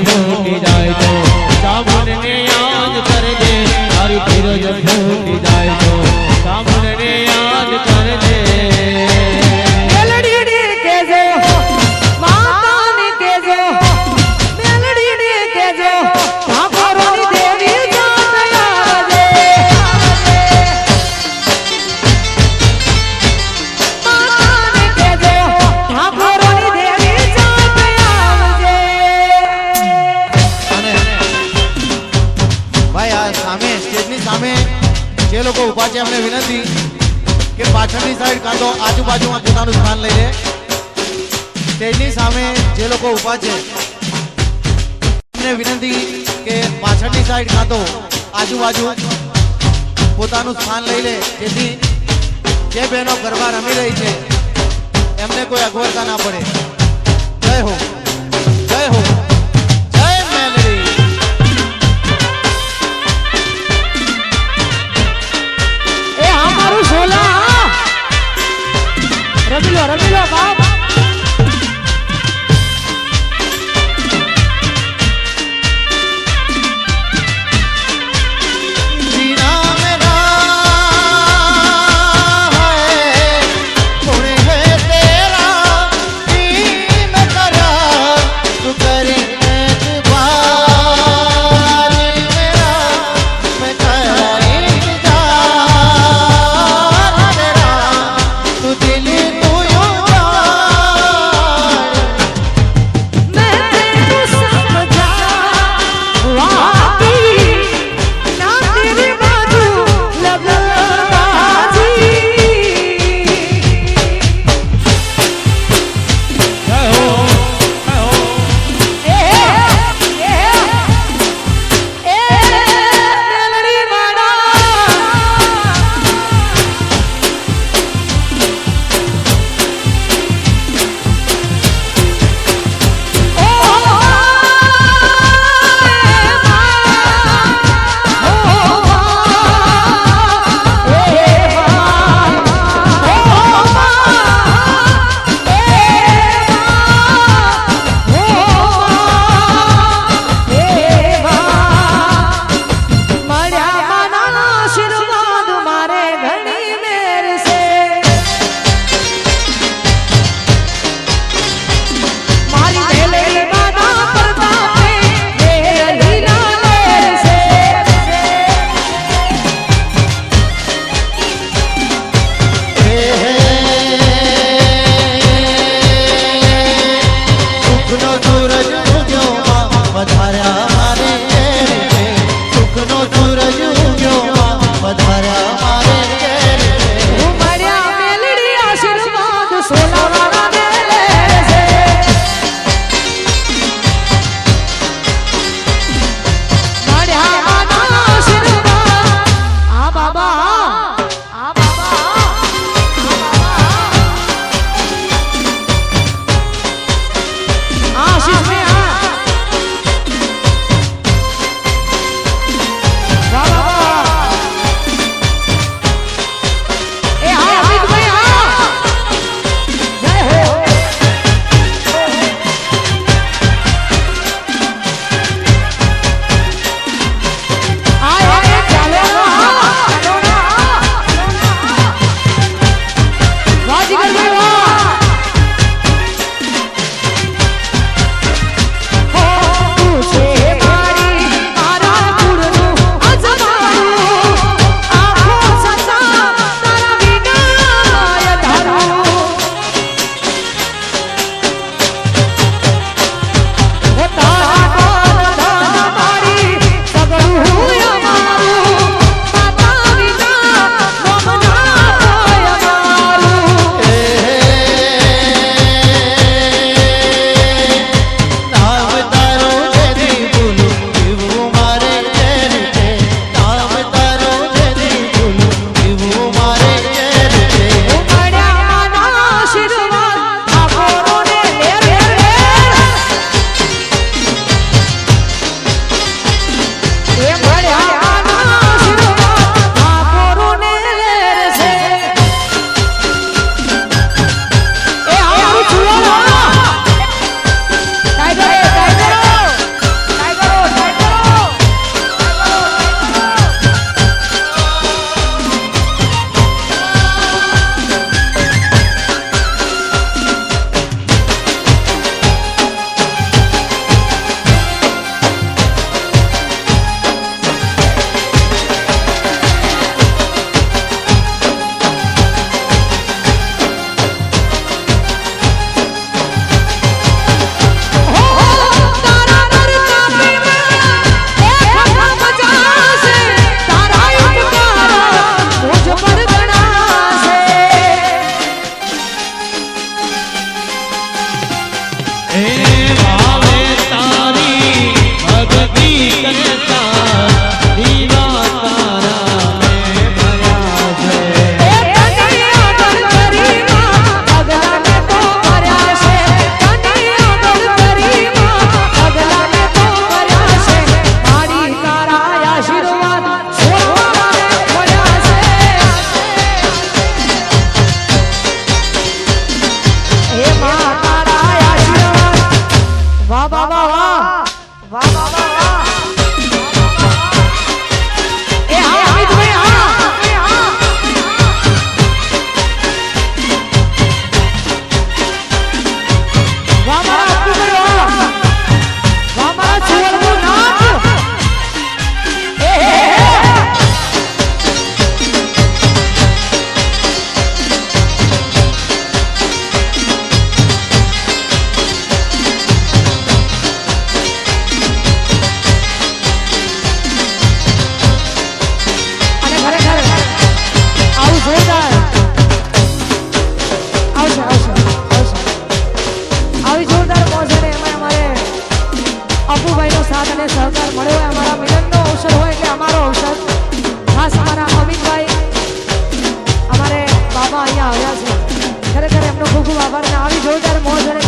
फूटी जाए तो सामने ने याद कर दे तारी धीरज फूटी जाए तो सामने याद कर दे જે લોકો ઉભા છે એમને વિનંતી કે પાછળની સાઈડ કાં તો આજુબાજુમાં પોતાનું સ્થાન લઈ લે સ્ટેજની સામે જે લોકો ઉભા છે એમને વિનંતી કે પાછળની સાઈડ કાં તો આજુબાજુ પોતાનું સ્થાન લઈ લે જેથી જે બહેનો ગરબા રમી રહી છે એમને કોઈ અગવડતા ના પડે જય હો જય હો રમીલો બાપ तेरा અમિતભાઈનો સાથ અને સહકાર મળ્યો હોય અમારા મિલનનો અવસર હોય એટલે અમારો અવસર ખાસ અમારા અમિતભાઈ અમારે બાબા અહીંયા આવ્યા છે ખરેખર એમનો ખૂબ ખૂબ આભાર અને આવી જોરદાર મોજ અને